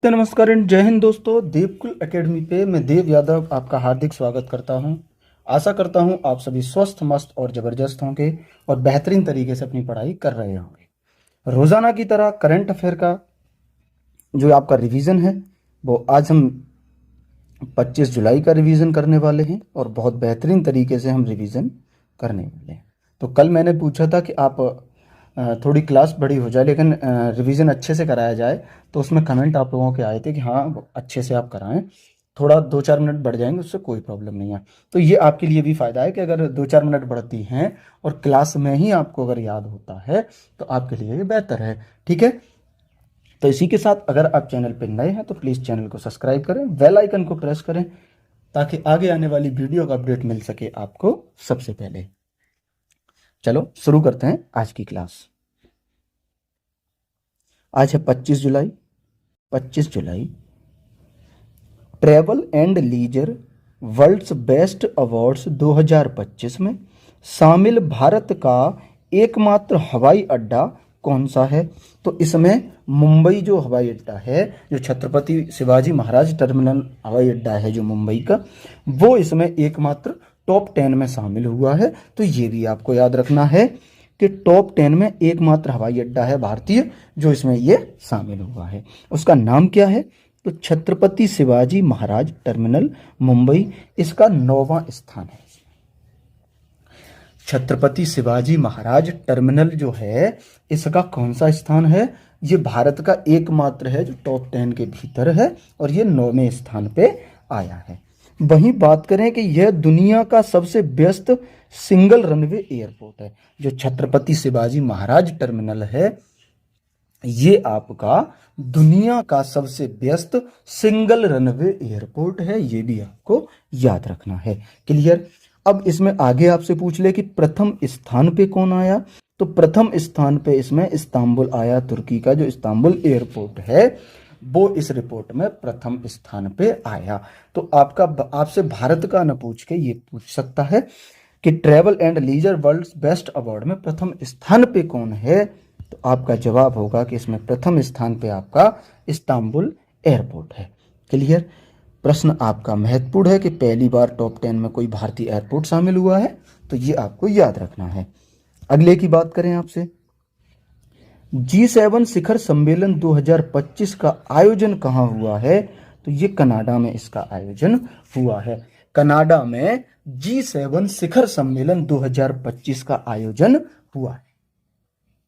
तो नमस्कार एंड जय हिंद दोस्तों। देवकुल एकेडमी पे मैं देव यादव आपका हार्दिक स्वागत करता हूं। आशा करता हूं आप सभी स्वस्थ मस्त और ज़बरदस्त होंगे और बेहतरीन तरीके से अपनी पढ़ाई कर रहे होंगे। रोज़ाना की तरह करंट अफेयर का जो आपका रिवीजन है वो आज हम 25 जुलाई का रिवीजन करने वाले हैं और बहुत बेहतरीन तरीके से हम रिवीजन करने वाले हैं। तो कल मैंने पूछा था कि आप थोड़ी क्लास बड़ी हो जाए लेकिन रिवीजन अच्छे से कराया जाए, तो उसमें कमेंट आप लोगों के आए थे कि हाँ अच्छे से आप कराएं, थोड़ा 2-4 मिनट बढ़ जाएंगे उससे कोई प्रॉब्लम नहीं है। तो ये आपके लिए भी फ़ायदा है कि अगर 2-4 मिनट बढ़ती हैं और क्लास में ही आपको अगर याद होता है तो आपके लिए ये बेहतर है। ठीक है, तो इसी के साथ अगर आप चैनल पर नए हैं तो प्लीज़ चैनल को सब्सक्राइब करें, बेल आइकन को प्रेस करें ताकि आगे आने वाली वीडियो का अपडेट मिल सके आपको सबसे पहले। चलो शुरू करते हैं आज की क्लास। आज है 25 जुलाई। 25 जुलाई travel and leisure world's best awards 2025 में शामिल भारत का एकमात्र हवाई अड्डा कौन सा है? तो इसमें मुंबई जो हवाई अड्डा है, जो छत्रपति शिवाजी महाराज टर्मिनल हवाई अड्डा है जो मुंबई का, वो इसमें एकमात्र टॉप 10 में शामिल हुआ है। तो ये भी आपको याद रखना है कि टॉप 10 में एकमात्र हवाई अड्डा है भारतीय जो इसमें ये शामिल हुआ है। उसका नाम क्या है? तो छत्रपति शिवाजी महाराज टर्मिनल मुंबई, इसका 9वां स्थान है। छत्रपति शिवाजी महाराज टर्मिनल जो है इसका कौन सा स्थान है? ये भारत का एकमात्र है जो टॉप 10 के भीतर है और ये 9वें स्थान पे आया है। वहीं बात करें कि यह दुनिया का सबसे व्यस्त सिंगल रनवे एयरपोर्ट है। जो छत्रपति शिवाजी महाराज टर्मिनल है ये आपका दुनिया का सबसे व्यस्त सिंगल रनवे एयरपोर्ट है, ये भी आपको याद रखना है। क्लियर? अब इसमें आगे आपसे पूछ ले कि प्रथम स्थान पे कौन आया, तो प्रथम स्थान पे इसमें इस्तांबुल आया। तुर्की का जो इस्तांबुल एयरपोर्ट है वो इस रिपोर्ट में प्रथम स्थान पे आया। तो आपसे भारत का न पूछ के ये पूछ सकता है कि travel and leisure world best award में प्रथम स्थान पे कौन है? तो आपका जवाब होगा कि इसमें प्रथम स्थान पे आपका इस्तांबुल एयरपोर्ट है। क्लियर? प्रश्न आपका महत्वपूर्ण है कि पहली बार टॉप 10 में कोई भारतीय एयरपोर्ट शामिल हुआ है, तो ये आपको याद रखना है। अगले की बात करें आपसे, G7 शिखर सम्मेलन 2025 का आयोजन कहाँ हुआ है? तो ये कनाडा में इसका आयोजन हुआ है। कनाडा में G7 शिखर सम्मेलन 2025 का आयोजन हुआ है।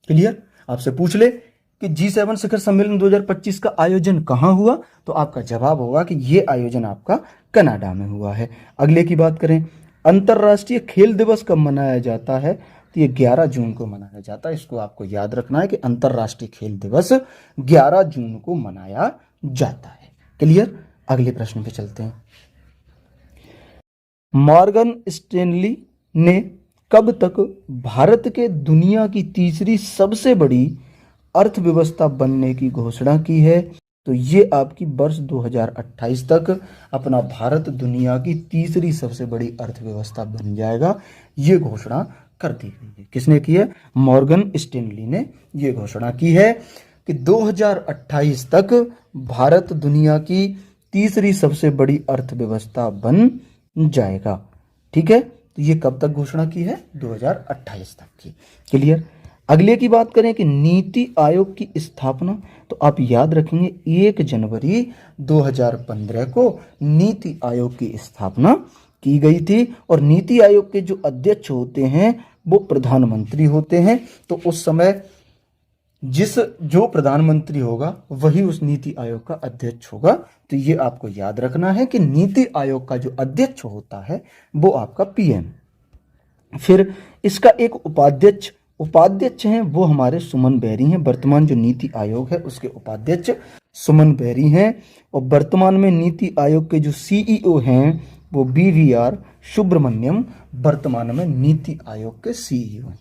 क्लियर? आपसे पूछ ले कि G7 शिखर सम्मेलन 2025 का आयोजन कहाँ हुआ, तो आपका जवाब होगा कि ये आयोजन आपका कनाडा में हुआ है। अगले की बात करें, अंतर्राष्ट्रीय खेल दिवस कब मनाया जाता है? तो ये 11 जून को मनाया जाता है। इसको आपको याद रखना है कि अंतर्राष्ट्रीय खेल दिवस 11 जून को मनाया जाता है। क्लियर? अगले प्रश्न पे चलते हैं। मॉर्गन स्टैनली ने कब तक भारत के दुनिया की तीसरी सबसे बड़ी अर्थव्यवस्था बनने की घोषणा की है? तो ये आपकी वर्ष 2028 तक अपना भारत दुनिया की तीसरी सबसे बड़ी अर्थव्यवस्था बन जाएगा, ये घोषणा कर दी गई है। किसने की है? मॉर्गन स्टैनली ने ये घोषणा की है कि 2028 तक भारत दुनिया की तीसरी सबसे बड़ी अर्थव्यवस्था बन जाएगा। ठीक है, तो ये कब तक घोषणा की है? 2028 तक की। क्लियर? अगले की बात करें कि नीति आयोग की स्थापना, तो आप याद रखेंगे 1 जनवरी 2015 को नीति आयोग की स्थापना की गई थी और नीति आयोग के जो अध्यक्ष होते हैं वो प्रधानमंत्री होते हैं। तो उस समय जो प्रधानमंत्री होगा वही उस नीति आयोग का अध्यक्ष होगा। तो ये आपको याद रखना है कि नीति आयोग का जो अध्यक्ष होता है वो आपका पीएम। फिर इसका एक उपाध्यक्ष हैं, वो हमारे सुमन बेरी हैं। वर्तमान जो नीति आयोग है उसके उपाध्यक्ष सुमन बेरी हैं और वर्तमान में नीति आयोग के जो सीईओ हैं वो बीवीआर सुब्रमण्यम वर्तमान में नीति आयोग के सीईओ हैं।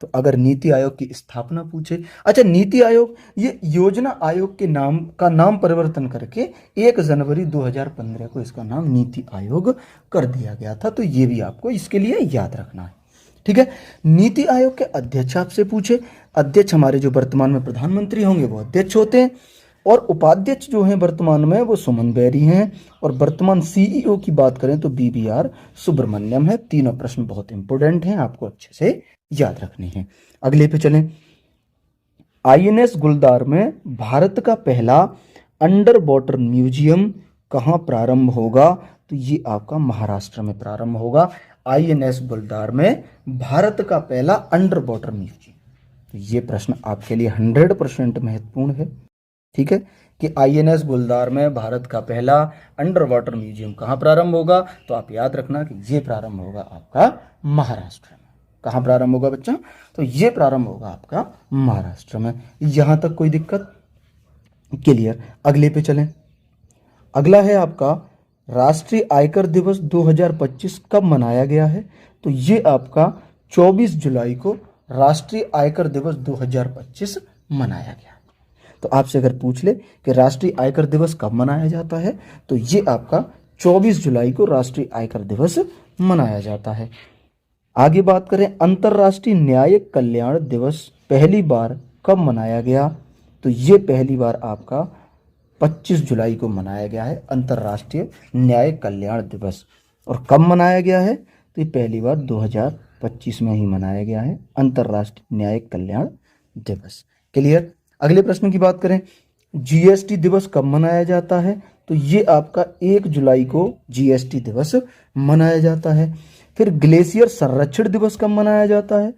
तो अगर नीति आयोग की स्थापना पूछे, अच्छा नीति आयोग ये योजना आयोग के नाम परिवर्तन करके 1 जनवरी 2015 को इसका नाम नीति आयोग कर दिया गया था। तो ये भी आपको इसके लिए याद रखना है। ठीक है, नीति आयोग के अध्यक्ष आपसे पूछे, अध्यक्ष हमारे जो वर्तमान में प्रधानमंत्री होंगे वो अध्यक्ष होते हैं। और उपाध्यक्ष जो हैं वर्तमान में वो सुमन बेरी हैं, और वर्तमान सीईओ की बात करें तो बीबीआर सुब्रमण्यम है। तीनों प्रश्न बहुत इंपॉर्टेंट हैं, आपको अच्छे से याद रखने हैं। अगले पे चलें। आईएनएस गुलदार में भारत का पहला अंडर वाटर म्यूजियम कहाँ प्रारंभ होगा? तो ये आपका महाराष्ट्र में प्रारंभ होगा। आईएनएस गुलदार में भारत का पहला अंडर वाटर म्यूजियम। तो ये प्रश्न आपके लिए 100% महत्वपूर्ण है। ठीक है, कि आईएनएस गुलदार में भारत का पहला अंडर वाटर म्यूजियम कहाँ प्रारंभ होगा? तो आप याद रखना कि ये प्रारंभ होगा आपका महाराष्ट्र में। कहाँ प्रारंभ होगा बच्चा? तो ये प्रारंभ होगा आपका महाराष्ट्र में। यहां तक कोई दिक्कत? क्लियर। अगले पे चलें। अगला है आपका राष्ट्रीय आयकर दिवस 2025 कब मनाया गया है? तो ये आपका 24 जुलाई को राष्ट्रीय आयकर दिवस 2025 मनाया गया। तो आपसे अगर पूछ ले कि राष्ट्रीय आयकर दिवस कब मनाया जाता है, तो ये आपका 24 जुलाई को राष्ट्रीय आयकर दिवस मनाया जाता है। आगे बात करें, अंतर्राष्ट्रीय न्यायिक कल्याण दिवस पहली बार कब मनाया गया? तो ये पहली बार आपका 25 जुलाई को मनाया गया है अंतर्राष्ट्रीय न्यायिक कल्याण दिवस। और कब मनाया गया है? तो ये पहली बार 2025 में ही मनाया गया है अंतर्राष्ट्रीय न्यायिक कल्याण दिवस। क्लियर। अगले प्रश्न की बात करें, जीएसटी दिवस कब मनाया जाता है? तो ये आपका 1 जुलाई को जीएसटी दिवस मनाया जाता है। फिर ग्लेशियर संरक्षण दिवस कब मनाया जाता है?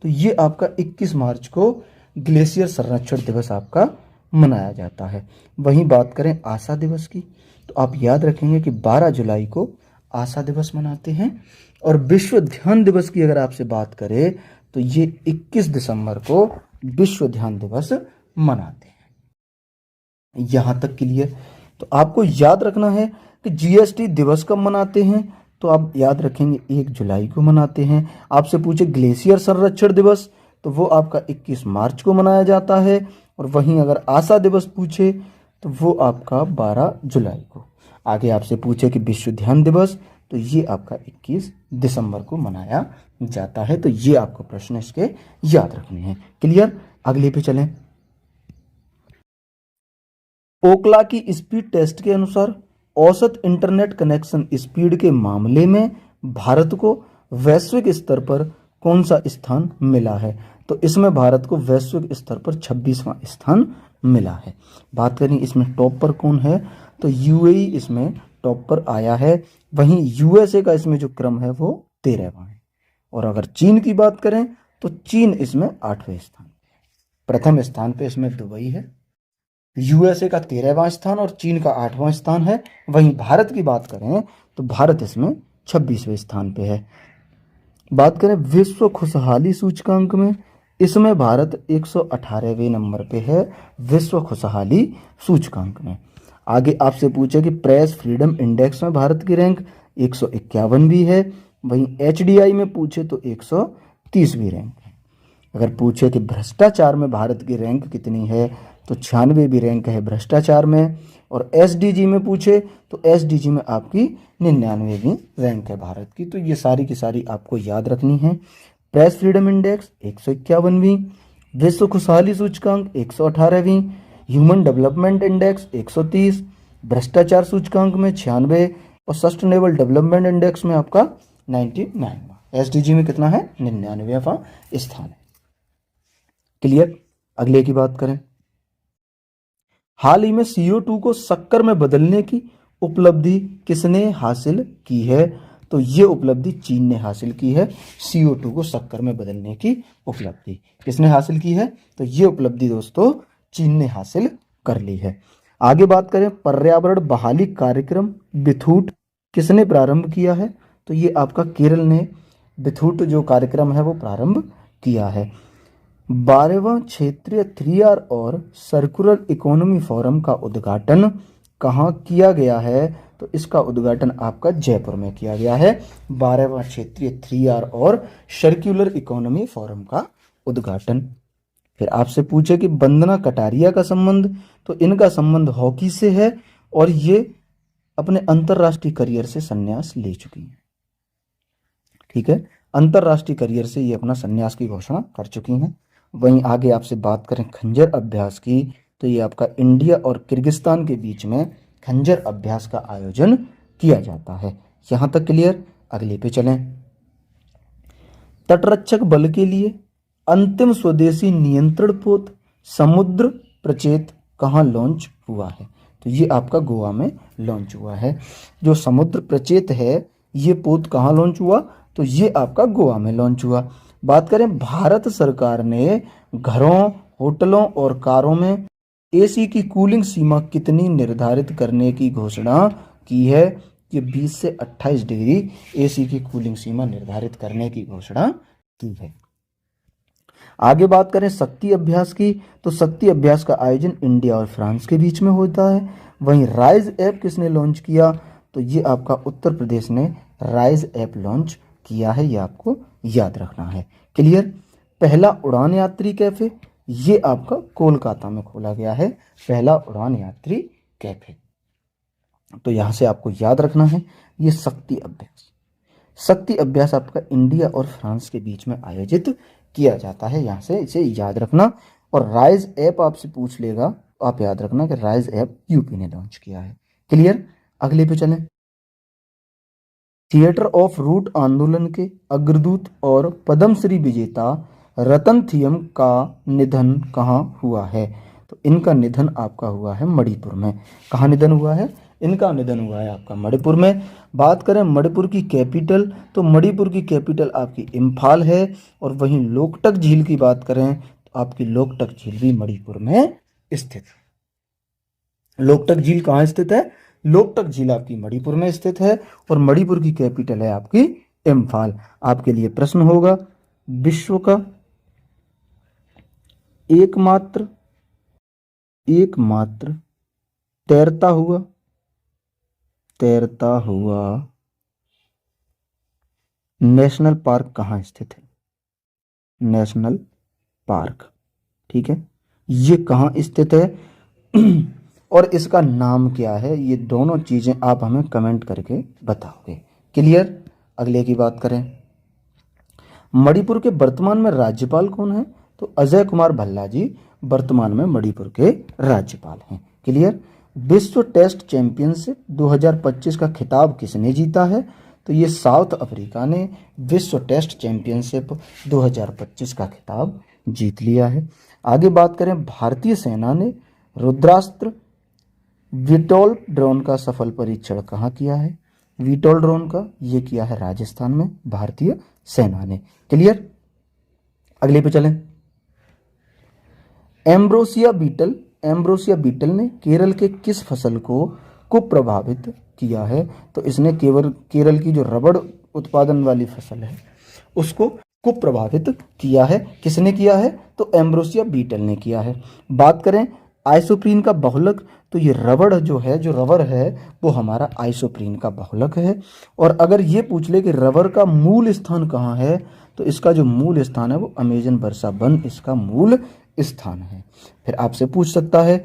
तो ये आपका 21 मार्च को ग्लेशियर संरक्षण दिवस आपका मनाया जाता है। वहीं बात करें आशा दिवस की, तो आप याद रखेंगे कि 12 जुलाई को आशा दिवस मनाते हैं। और विश्व ध्यान दिवस की अगर आपसे बात करें तो ये 21 दिसंबर को विश्व ध्यान दिवस मनाते हैं। यहां तक क्लियर। तो आपको याद रखना है कि जीएसटी दिवस कब मनाते हैं, तो आप याद रखेंगे 1 जुलाई को मनाते हैं। आपसे पूछे ग्लेशियर संरक्षण दिवस, तो वो आपका 21 मार्च को मनाया जाता है। और वहीं अगर आशा दिवस पूछे तो वो आपका 12 जुलाई को। आगे आपसे पूछे कि विश्व ध्यान दिवस, तो ये आपका 21 दिसंबर को मनाया जाता है। तो ये आपको प्रश्न इसके याद रखने हैं। क्लियर। अगले पे चलें। ओकला की स्पीड टेस्ट के अनुसार औसत इंटरनेट कनेक्शन स्पीड के मामले में भारत को वैश्विक स्तर पर कौन सा स्थान मिला है? तो इसमें भारत को वैश्विक स्तर पर 26वां स्थान मिला है। बात करें इसमें टॉप पर कौन है, तो यूएई इसमें टॉप पर आया है। वहीं यूएसए का इसमें जो क्रम है वो 13वां है। और अगर चीन की बात करें तो चीन इसमें 8वें स्थान पे। प्रथम स्थान पे इसमें दुबई है, यूएसए का 13वां स्थान और चीन का 8वां स्थान है। वहीं भारत की बात करें तो भारत इसमें 26वें स्थान पे है। बात करें विश्व खुशहाली सूचकांक में, इसमें भारत 118वें नंबर पे है विश्व खुशहाली सूचकांक में। आगे आपसे पूछे कि प्रेस फ्रीडम इंडेक्स में भारत की रैंक 151 है। वहीं एचडीआई में पूछे तो 130वीं रैंक है। अगर पूछे कि भ्रष्टाचार में भारत की रैंक कितनी है, तो 96वीं रैंक है भ्रष्टाचार में। और एसडीजी में पूछे तो एसडीजी में आपकी 99वीं रैंक है भारत की। तो ये सारी की सारी आपको याद रखनी है। प्रेस फ्रीडम इंडेक्स 151वीं, विश्व खुशहाली सूचकांक 118वीं, ह्यूमन डेवलपमेंट इंडेक्स 130, भ्रष्टाचार सूचकांक में 96 और सस्टेनेबल डेवलपमेंट इंडेक्स में आपका 99वां। एसडीजी में कितना है? 99वां स्थान है। क्लियर। अगले की बात करें, हाल ही में CO2 को शक्कर में बदलने की उपलब्धि किसने हासिल की है? तो ये उपलब्धि चीन ने हासिल की है। CO2 को शक्कर में बदलने की उपलब्धि किसने हासिल की है? तो ये उपलब्धि दोस्तों चीन ने हासिल कर ली है। आगे बात करें, पर्यावरण बहाली कार्यक्रम बिथूट किसने प्रारंभ किया है? तो ये आपका केरल ने बिथूट जो कार्यक्रम है वो प्रारंभ किया है। 12वां क्षेत्रीय 3R और सर्कुलर इकोनॉमी फोरम का उद्घाटन कहाँ किया गया है? तो इसका उद्घाटन आपका जयपुर में किया गया है। 12वां क्षेत्रीय 3R और सर्कुलर इकोनॉमी फोरम का उद्घाटन। फिर आपसे पूछे कि वंदना कटारिया का संबंध, तो इनका संबंध हॉकी से है और ये अपने अंतरराष्ट्रीय करियर से संन्यास ले चुकी हैं। ठीक है, अंतरराष्ट्रीय करियर से ये अपना संन्यास की घोषणा कर चुकी हैं। वहीं आगे आपसे बात करें खंजर अभ्यास की, तो ये आपका इंडिया और किर्गिस्तान के बीच में खंजर अभ्यास का आयोजन किया जाता है। यहाँ तक क्लियर। अगले पे चलें। तटरक्षक बल के लिए अंतिम स्वदेशी नियंत्रण पोत समुद्र प्रचेत कहाँ लॉन्च हुआ है? तो ये आपका गोवा में लॉन्च हुआ है। जो समुद्र प्रचेत है ये पोत कहाँ लॉन्च हुआ? तो ये आपका गोवा में लॉन्च हुआ। बात करें भारत सरकार ने घरों, होटलों और कारों में एसी की कूलिंग सीमा कितनी निर्धारित करने की घोषणा की है? ये 20 से 28 डिग्री एसी की कूलिंग सीमा निर्धारित करने की घोषणा की है। आगे बात करें शक्ति अभ्यास की, तो शक्ति अभ्यास का आयोजन इंडिया और फ्रांस के बीच में होता है। वहीं राइज ऐप किसने लॉन्च किया? तो ये आपका उत्तर प्रदेश ने राइज ऐप लॉन्च किया है, ये आपको याद रखना है। क्लियर। पहला उड़ान यात्री कैफे ये आपका कोलकाता में खोला गया है, पहला उड़ान यात्री कैफे। तो यहां से आपको याद रखना है ये शक्ति अभ्यास। शक्ति अभ्यास आपका इंडिया और फ्रांस के बीच में आयोजित किया जाता है, यहां से इसे याद रखना। और राइज ऐप आपसे पूछ लेगा, आप याद रखना कि राइज ऐप यूपी ने लॉन्च किया है। क्लियर। अगले पे चलें। थिएटर ऑफ रूट आंदोलन के अग्रदूत और पद्मश्री विजेता रतन थियम का निधन कहाँ हुआ है? तो इनका निधन आपका हुआ है मणिपुर में। कहाँ निधन हुआ है? इनका निधन हुआ है आपका मणिपुर में। बात करें मणिपुर की कैपिटल, तो मणिपुर की कैपिटल आपकी इम्फाल है। और वहीं लोकटक झील की बात करें तो आपकी लोकटक झील भी मणिपुर में स्थित है। लोकटक झील कहाँ स्थित है? लोकटक झील आपकी मणिपुर में स्थित है और मणिपुर की कैपिटल है आपकी इम्फाल। आपके लिए प्रश्न होगा, विश्व का एकमात्र तैरता हुआ नेशनल पार्क कहाँ स्थित है? नेशनल पार्क, ठीक है, ये कहाँ स्थित है और इसका नाम क्या है? ये दोनों चीजें आप हमें कमेंट करके बताओगे। क्लियर। अगले की बात करें। मणिपुर के वर्तमान में राज्यपाल कौन है? तो अजय कुमार भल्ला जी वर्तमान में मणिपुर के राज्यपाल हैं। क्लियर। विश्व टेस्ट चैंपियनशिप 2025 का खिताब किसने जीता है? तो ये साउथ अफ्रीका ने विश्व टेस्ट चैंपियनशिप 2025 का खिताब जीत लिया है। आगे बात करें, भारतीय सेना ने रुद्रास्त्र वीटॉल ड्रोन का सफल परीक्षण कहाँ किया है? वीटॉल ड्रोन का ये किया है राजस्थान में भारतीय सेना ने। क्लियर। अगले पे चलें। एम्ब्रोसिया बीटल ने केरल के किस फसल को प्रभावित किया है? तो इसने केरल की जो रबड़ उत्पादन वाली फसल है उसको प्रभावित किया है। किसने किया है? तो एम्ब्रोसिया बीटल ने किया है। बात करें आइसोप्रीन का बहुलक, तो ये रबड़ जो रबर है वो हमारा आइसोप्रीन का बहुलक है। और अगर ये पूछ ले कि रबर का मूल स्थान कहाँ है, तो इसका जो मूल स्थान है वो अमेजन वर्षा वन इसका मूल स्थान है। फिर आपसे पूछ सकता है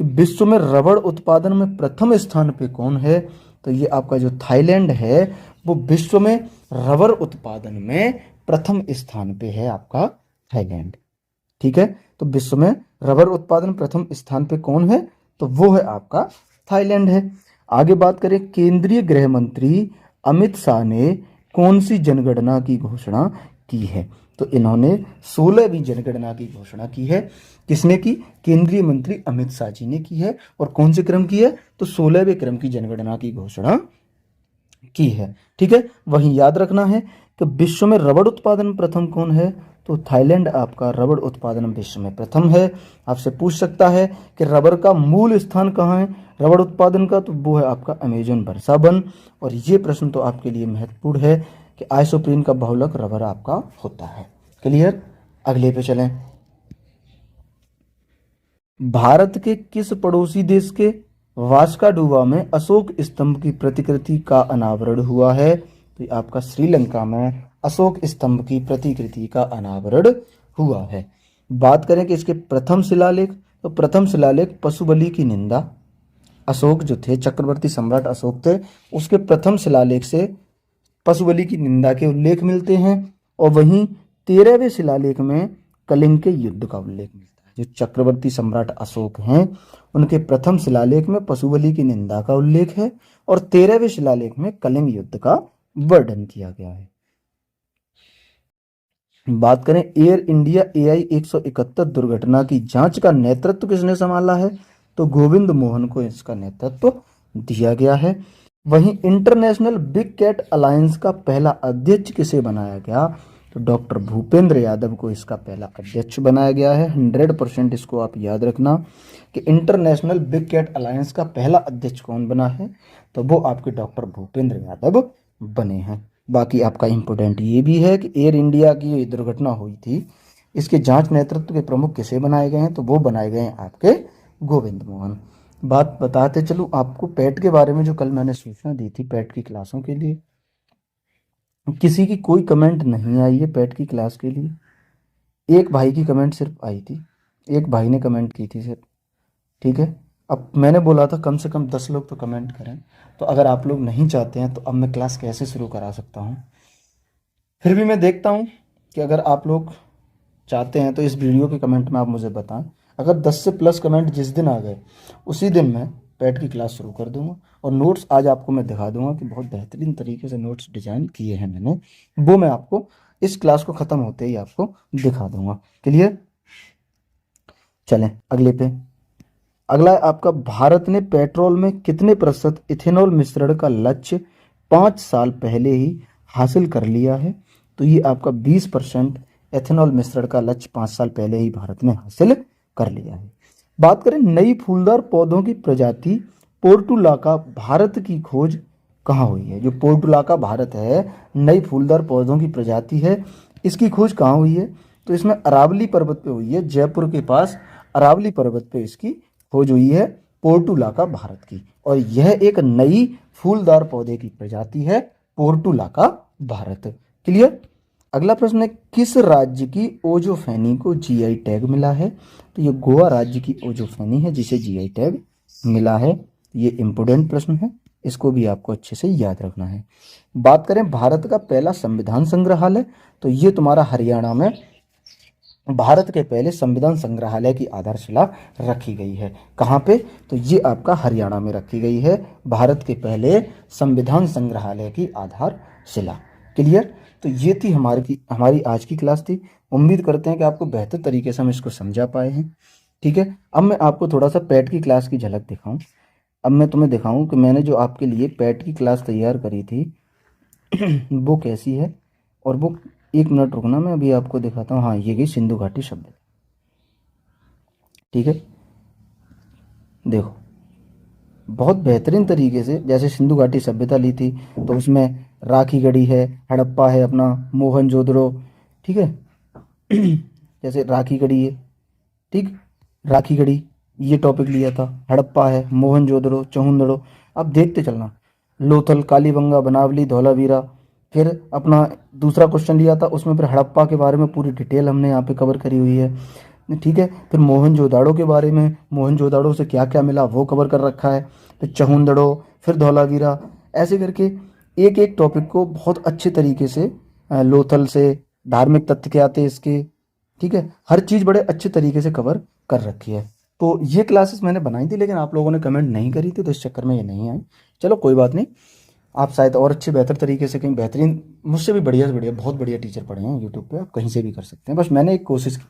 कि विश्व में रबड़ उत्पादन में प्रथम स्थान पे कौन है? तो ये आपका जो थाईलैंड है वो विश्व में रबर उत्पादन में प्रथम स्थान पे है आपका थाईलैंड। ठीक है, तो विश्व में रबर उत्पादन प्रथम स्थान पे कौन है? तो वो है आपका थाईलैंड है। आगे बात करें, केंद्रीय गृह मंत्री अमित शाह ने कौन सी जनगणना की घोषणा की है? तो इन्होंने 16वीं जनगणना की घोषणा की है। किसने की? केंद्रीय मंत्री अमित शाह जी ने की है। और कौन से क्रम की है? तो 16वें क्रम की जनगणना की घोषणा की है। ठीक है, वहीं याद रखना है कि विश्व में रबड़ उत्पादन प्रथम कौन है? तो थाईलैंड आपका रबड़ उत्पादन विश्व में प्रथम है। आपसे पूछ सकता है कि रबर का मूल स्थान कहाँ है रबड़ उत्पादन का? तो वो है आपका अमेजन वर्षा वन। और ये प्रश्न तो आपके लिए महत्वपूर्ण है कि आइसोप्रीन का बहुलक रबर आपका होता है। क्लियर। अगले पे चलें। भारत के किस पड़ोसी देश के वास्काडुआ में अशोक स्तंभ की प्रतिकृति का अनावरण हुआ है? तो आपका श्रीलंका में अशोक स्तंभ की प्रतिकृति का अनावरण हुआ है। बात करें कि इसके प्रथम शिलालेख, तो प्रथम शिलालेख पशुबलि की निंदा, अशोक जो थे चक्रवर्ती सम्राट अशोक थे उसके प्रथम शिलालेख से पशुबलि की निंदा के उल्लेख मिलते हैं। और वहीं 13वें शिलालेख में कलिंग के युद्ध का उल्लेख मिलता है। जो चक्रवर्ती सम्राट अशोक हैं उनके प्रथम शिलालेख में पशुबलि की निंदा का उल्लेख है और 13वें शिलालेख में कलिंग युद्ध का वर्णन किया गया है। बात करें एयर इंडिया AI 171 दुर्घटना की जांच का नेतृत्व किसने संभाला है, तो गोविंद मोहन को इसका नेतृत्व दिया गया है। वहीं इंटरनेशनल बिग कैट अलायंस का पहला अध्यक्ष किसे बनाया गया, तो डॉक्टर भूपेंद्र यादव को इसका पहला अध्यक्ष बनाया गया है। 100% इसको आप याद रखना कि इंटरनेशनल बिग कैट अलायंस का पहला अध्यक्ष कौन बना है, तो वो आपके डॉक्टर भूपेंद्र यादव बने हैं। बाकी आपका इम्पोर्टेंट ये भी है कि एयर इंडिया की ये दुर्घटना हुई थी, इसके जांच नेतृत्व के प्रमुख किसे बनाए गए हैं, तो वो बनाए गए हैं आपके गोविंद मोहन। बात बताते चलूँ आपको पैट के बारे में, जो कल मैंने सूचना दी थी पैट की क्लासों के लिए, किसी की कोई कमेंट नहीं आई है पैट की क्लास के लिए। एक भाई की कमेंट सिर्फ आई थी, एक भाई ने कमेंट की थी सिर्फ, ठीक है। अब मैंने बोला था कम से कम 10 लोग तो कमेंट करें, तो अगर आप लोग नहीं चाहते हैं तो अब मैं क्लास कैसे शुरू करा सकता हूँ। फिर भी मैं देखता हूँ कि अगर आप लोग चाहते हैं तो इस वीडियो के कमेंट में आप मुझे बताएं। अगर 10 से प्लस कमेंट जिस दिन आ गए उसी दिन मैं पैट की क्लास शुरू कर दूंगा। और नोट्स आज आपको मैं दिखा दूंगा कि बहुत बेहतरीन तरीके से नोट्स डिजाइन किए हैं मैंने, वो मैं आपको इस क्लास को ख़त्म होते ही आपको दिखा दूंगा। क्लियर। चलें अगले पे। अगला है आपका, भारत ने पेट्रोल में कितने प्रतिशत इथेनॉल मिश्रण का लक्ष्य 5 साल पहले ही हासिल कर लिया है, तो ये आपका 20% एथेनॉल मिश्रण का लक्ष्य 5 साल पहले ही भारत ने हासिल कर लिया है। बात करें नई फूलदार पौधों की प्रजाति पोर्टुलाका भारत की खोज कहाँ हुई है। जो पोर्टुलाका भारत है, नई फूलदार पौधों की प्रजाति है, इसकी खोज कहाँ हुई है, तो इसमें अरावली पर्वत पे हुई है। जयपुर के पास अरावली पर्वत पे इसकी खोज हुई है पोर्टुलाका भारत की, और यह एक नई फूलदार पौधे की प्रजाति है पोर्टुलाका भारत। क्लियर। अगला प्रश्न है, किस राज्य की ओजोफेनी को GI टैग मिला है, तो ये गोवा राज्य की ओजोफेनी है जिसे GI टैग मिला है। ये इंपोर्टेंट प्रश्न है, इसको भी आपको अच्छे से याद रखना है। बात करें भारत का पहला संविधान संग्रहालय, तो ये तुम्हारा हरियाणा में भारत के पहले संविधान संग्रहालय की आधारशिला रखी गई है। कहाँ पे, तो ये आपका हरियाणा में रखी गई है भारत के पहले संविधान संग्रहालय की आधारशिला। क्लियर। तो ये थी हमारी आज की क्लास थी। उम्मीद करते हैं कि आपको बेहतर तरीके से हम इसको समझा पाए हैं। ठीक है। अब मैं आपको थोड़ा सा पैट की क्लास की झलक दिखाऊं। अब मैं तुम्हें दिखाऊं कि मैंने जो आपके लिए पैट की क्लास तैयार करी थी वो कैसी है। और वो, एक मिनट रुकना, मैं अभी आपको दिखाता हूँ। हाँ, ये गई सिंधु घाटी शब्द। ठीक है, देखो बहुत बेहतरीन तरीके से, जैसे सिंधु घाटी सभ्यता ली थी तो उसमें राखी गढ़ी है, हड़प्पा है अपना, मोहनजोदड़ो। ठीक है जैसे राखी गढ़ी है, ठीक, राखी गढ़ी ये टॉपिक लिया था, हड़प्पा है, मोहनजोदड़ो, चहुंदड़ो। अब देखते चलना, लोथल, कालीबंगा, बनावली, धौलावीरा। फिर अपना दूसरा क्वेश्चन लिया था, उसमें फिर हड़प्पा के बारे में पूरी डिटेल हमने यहाँ पे कवर करी हुई है। ठीक है। फिर मोहनजोदाड़ो के बारे में, मोहनजोदाड़ो से क्या क्या मिला वो कवर कर रखा है। फिर चहुंदड़ो, फिर धौलावीरा, ऐसे करके एक एक टॉपिक को बहुत अच्छे तरीके से, लोथल से धार्मिक तथ्य क्या आते इसके, ठीक है, हर चीज़ बड़े अच्छे तरीके से कवर कर रखी है। तो ये क्लासेस मैंने बनाई थी, लेकिन आप लोगों ने कमेंट नहीं करी थी, तो इस चक्कर में ये नहीं आई। चलो कोई बात नहीं, आप शायद और अच्छे बेहतर तरीके से, कहीं बेहतरीन, मुझसे भी बढ़िया से बढ़िया, बहुत बढ़िया टीचर पढ़े हैं यूट्यूब पे, आप कहीं से भी कर सकते हैं। बस मैंने एक कोशिश की।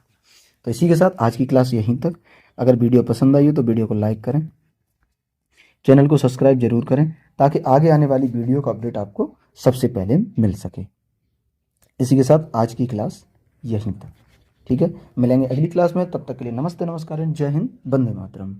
तो इसी के साथ आज की क्लास यहीं तक। अगर वीडियो पसंद आई हो तो वीडियो को लाइक करें, चैनल को सब्सक्राइब जरूर करें, ताकि आगे आने वाली वीडियो का अपडेट आपको सबसे पहले मिल सके। इसी के साथ आज की क्लास यहीं तक। ठीक है, मिलेंगे अगली क्लास में, तब तक के लिए नमस्ते, नमस्कार, जय हिंद, वंदे मातरम।